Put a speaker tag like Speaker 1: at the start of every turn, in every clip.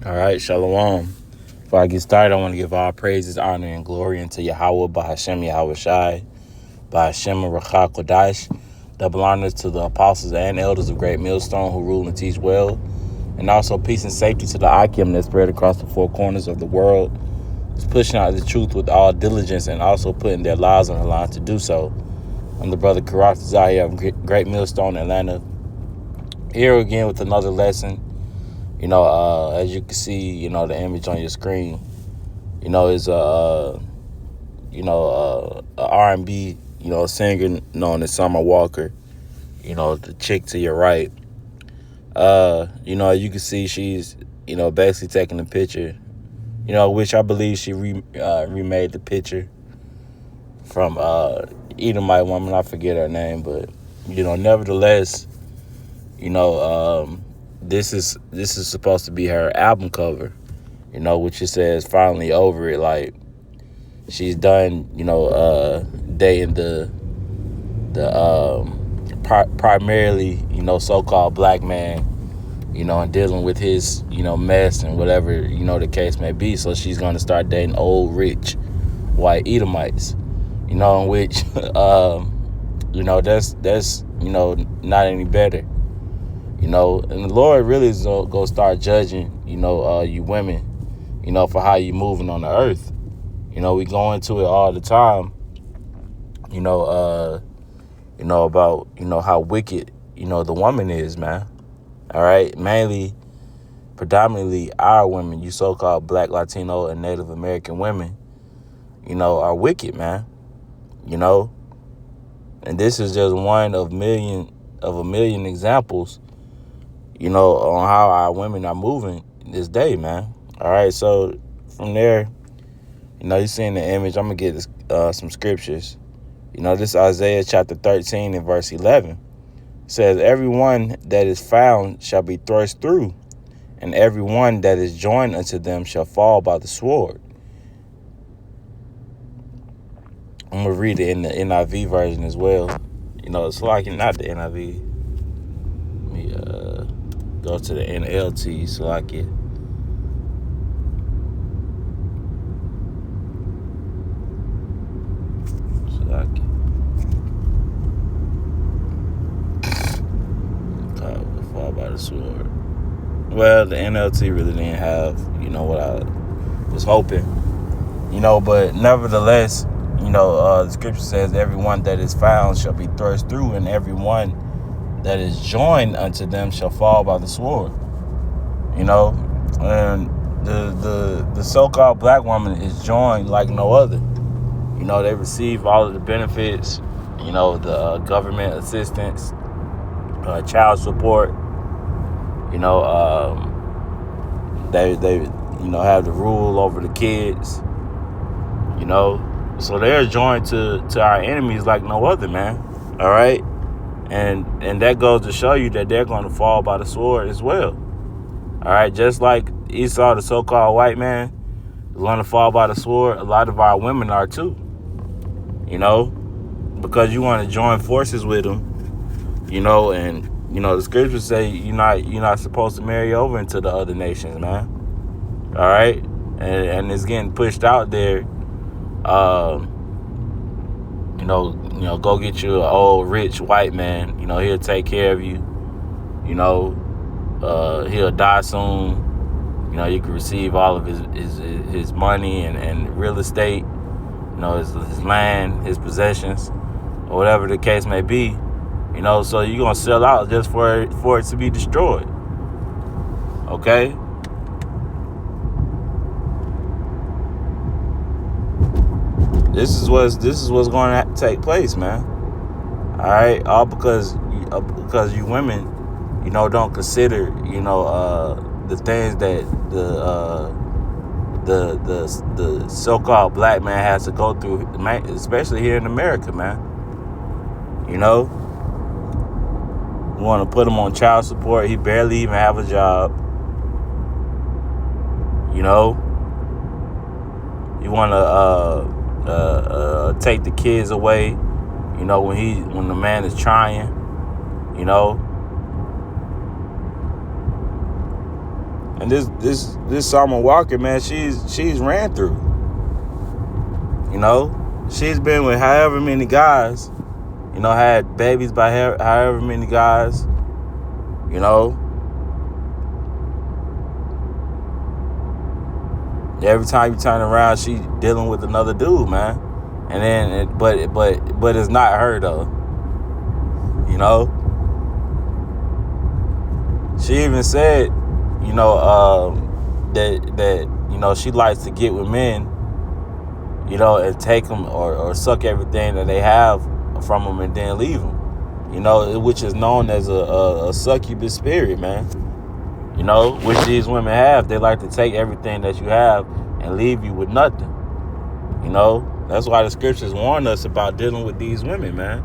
Speaker 1: All right, Shalom. Before I get started, I want to give all praises, honor, and glory unto Yahweh, Bahashem Yahweh Shai, Bahashem Rakha Kodash. Double honors to the apostles and elders of Great Millstone who rule and teach well. And also peace and safety to the Akim that spread across the four corners of the world. It's pushing out the truth with all diligence and also putting their lives on the line to do so. I'm the brother Karat Zahir of Great Millstone, Atlanta. Here again with another lesson. As you can see, the image on your screen, is a R&B, singer known as Summer Walker, the chick to your right. You can see she's, basically taking a picture, which I believe she remade the picture from Edomite woman. I forget her name, but, nevertheless, this is supposed to be her album cover, which it says finally over it. Like she's done, dating the primarily, so-called black man, and dealing with his, mess and whatever, the case may be. So she's going to start dating old, rich, white Edomites, in which, that's not any better. And the Lord really is going to start judging, you women, for how you moving on the earth. We go into it all the time, about, how wicked, the woman is, man. All right. Predominantly our women, you so-called Black, Latino, and Native American women, are wicked, man. And this is just one of a million examples, on how our women are moving this day, man. All right, so from there, you see in the image, I'm going to get some scriptures. This is Isaiah chapter 13 and verse 11. It says, everyone that is found shall be thrust through, and everyone that is joined unto them shall fall by the sword. I'm going to read it in the NIV version as well. It's like not the NIV. Let me go to the NLT so I can. Fall by the sword. Well, the NLT really didn't have, what I was hoping. But nevertheless, the scripture says everyone that is found shall be thrust through, and everyone that is joined unto them shall fall by the sword. And the so-called black woman is joined like no other. They receive all of the benefits, the government assistance, child support. They have the rule over the kids. So they're joined to our enemies like no other, man. All right. And that goes to show you that they're going to fall by the sword as well. All right. Just like Esau, the so-called white man, is going to fall by the sword. A lot of our women are too, because you want to join forces with them, and, the scriptures say you're not supposed to marry over into the other nations, man. All right. And it's getting pushed out there. Go get you an old rich white man. He'll take care of you. He'll die soon. You can receive all of his money and real estate. His land, his possessions, or whatever the case may be. So you're gonna sell out just for it to be destroyed. Okay. This is what's going to take place, man. All right, all because you women, don't consider, the things that the so-called black man has to go through, especially here in America, man. You want to put him on child support. He barely even have a job. You want to take the kids away, when the man is trying, And this Summer Walker, man, she's ran through. You know, she's been with however many guys. You know, had babies by however many guys. You know, every time you turn around, she dealing with another dude, man. And then, but it's not her though. You know, she even said, you know, that you know she likes to get with men, you know, and take them or suck everything that they have from them and then leave them. You know, which is known as a succubus spirit, man. You know, which these women have. They like to take everything that you have and leave you with nothing. You know, that's why the scriptures warn us about dealing with these women, man.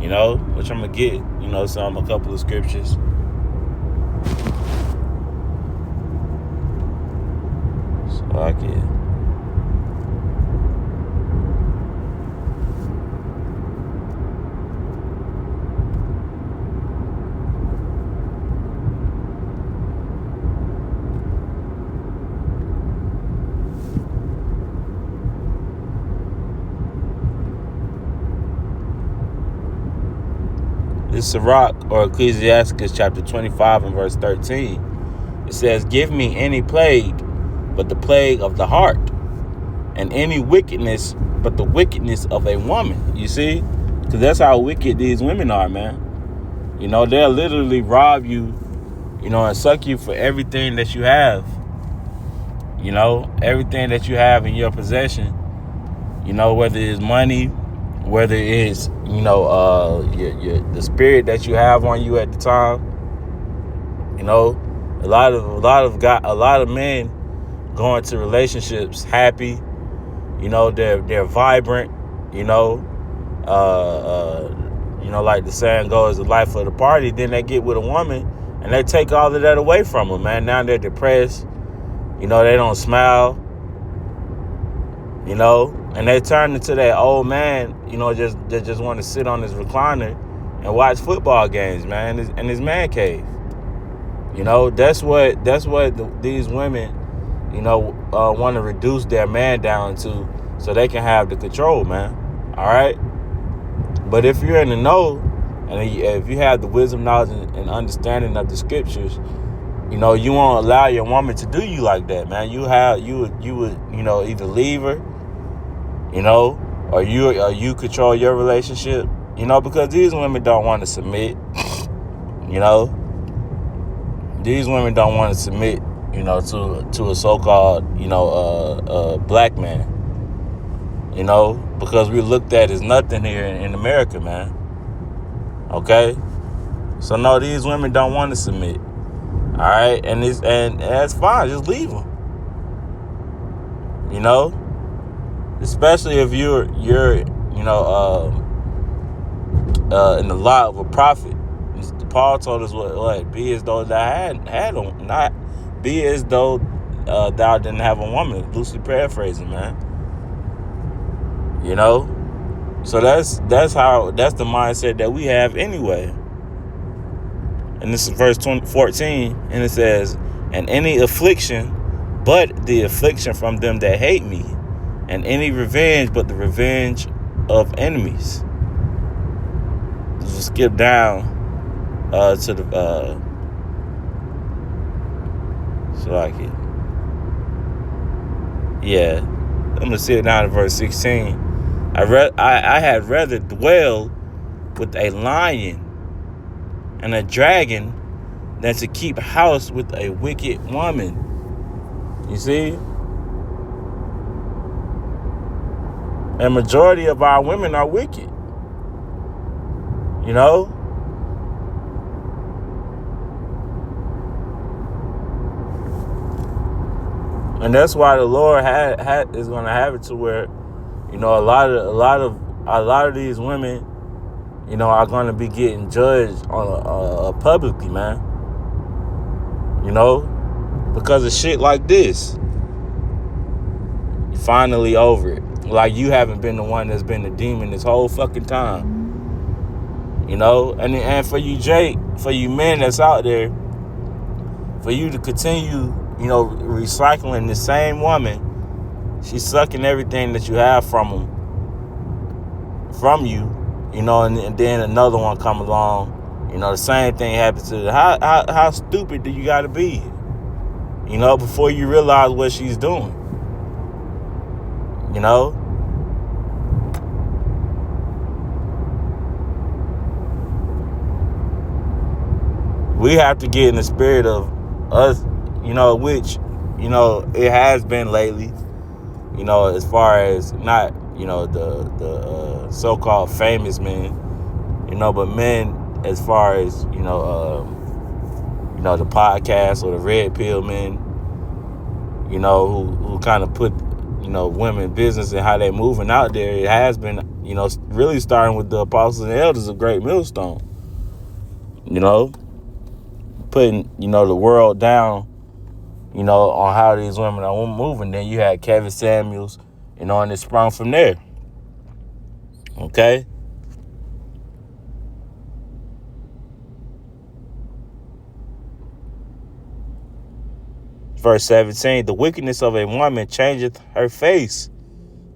Speaker 1: You know, which I'm going to get, you know, a couple of scriptures. So I get. This Sirach or Ecclesiastes chapter 25 and verse 13. It says, give me any plague but the plague of the heart, and any wickedness but the wickedness of a woman. You see? Because that's how wicked these women are, man. You know, they'll literally rob you, you know, and suck you for everything that you have. You know, everything that you have in your possession. You know, whether it's money, whether it's, you know, the spirit that you have on you at the time. You know, a lot of men go into relationships happy. You know, they're vibrant. You know, like the saying goes, the life of the party. Then they get with a woman and they take all of that away from them, man. Now they're depressed. You know, they don't smile. You know, and they turn into that old man, you know, they just want to sit on his recliner and watch football games, man, in his man cave. You know, that's what these women, you know, want to reduce their man down to, so they can have the control, man. All right. But if you're in the know, and if you have the wisdom, knowledge, and understanding of the scriptures, you know, you won't allow your woman to do you like that, man. You would, you know, either leave her, you know, or you control your relationship, you know, because these women don't want to submit. You know, these women don't want to submit, you know, to a so-called, you know, black man. You know, because we're looked at as nothing here in America, man. Okay, so no, these women don't want to submit. All right, and that's fine. Just leave them. You know, especially if you're you know in the lot of a prophet. Paul told us what be as though thou had not be as though thou didn't have a woman. Loosely paraphrasing, man. You know, so that's the mindset that we have anyway. And this is verse 14, and it says, and any affliction but the affliction from them that hate me, and any revenge but the revenge of enemies. Just skip down to the so like it. Yeah, I'm gonna sit down at verse 16. I had rather dwell with a lion and a dragon than to keep house with a wicked woman. You see? And majority of our women are wicked. You know? And that's why the Lord is going to have it to where, you know, a lot of these women, you know, are going to be getting judged on publicly, man. You know, because of shit like this. You're finally over it. Like you haven't been the one that's been the demon this whole fucking time. You know, and for you, Jake, for you men that's out there, For you to continue, recycling the same woman, she's sucking everything that you have from you, and then another one come along, the same thing happens to her. How stupid do you got to be, before you realize what she's doing, We have to get in the spirit of us, which, it has been lately, as far as not, the so-called famous men, but men as far as, the podcast or the red pill men, who kind of put, women business and how they moving out there. It has been, really starting with the apostles and elders of Great Millstone, putting, the world down, on how these women are moving. Then you had Kevin Samuels, and it sprung from there. Okay? Verse 17, the wickedness of a woman changeth her face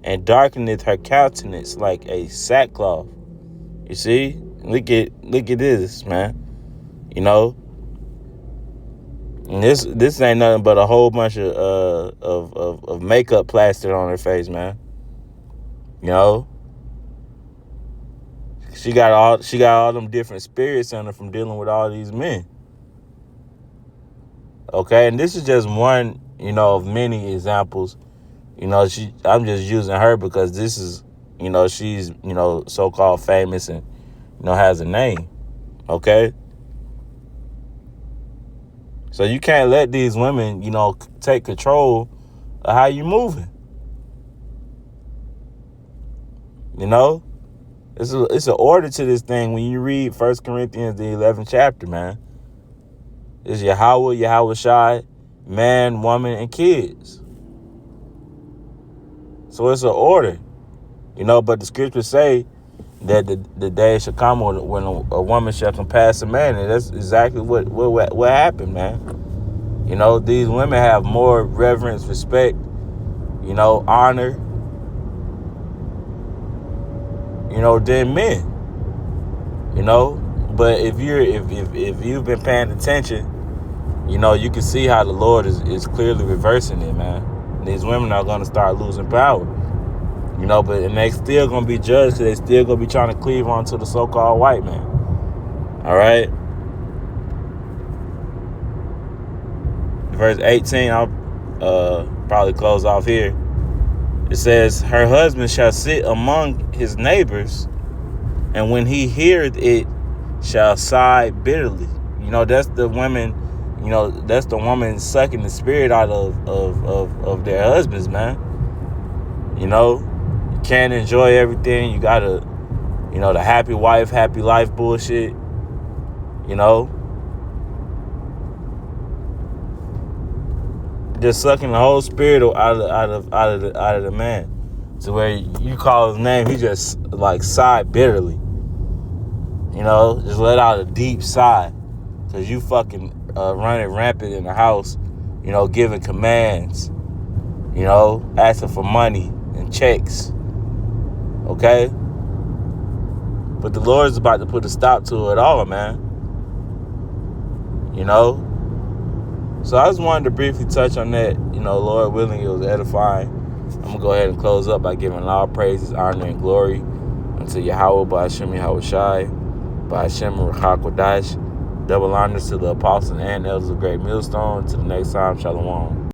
Speaker 1: and darkeneth her countenance like a sackcloth. You see? Look at this, man. And this ain't nothing but a whole bunch of makeup plastered on her face, man. She got all them different spirits in her from dealing with all these men. Okay, and this is just one, of many examples. I'm just using her because this is, she's, so-called famous and, has a name. Okay? So you can't let these women, take control of how you moving. It's an order to this thing when you read 1 Corinthians, the 11th chapter, man. It's Yahweh, Yahawashi, man, woman, and kids. So it's an order, but the scriptures say that the day shall come when a woman shall compass a man, and that's exactly what happened, man. These women have more reverence, respect, honor, than men. But if you've been paying attention, you can see how the Lord is clearly reversing it, man. These women are going to start losing power, and they still going to be judged because they still going to be trying to cleave onto the so-called white man. All right. Verse 18, I'll probably close off here. It says, her husband shall sit among his neighbors, and when he heareth it, shall sigh bitterly. That's the women, that's the woman sucking the spirit out of their husbands, man. You can't enjoy everything. You gotta, the happy wife, happy life bullshit. Just sucking the whole spirit out of the man, to where you call his name, he just like sighed bitterly. Just let out a deep sigh, cause you fucking running rampant in the house, giving commands, asking for money and checks. Okay, but the Lord is about to put a stop to it all, man. So I just wanted to briefly touch on that. Lord willing, it was edifying. I'm going to go ahead and close up by giving all praises, honor, and glory unto Yahweh, Ba'ashem Yahawashi, Ba'ashem Ruach Double honors to the apostles and elders of Great Millstone. Until the next time, Shalom.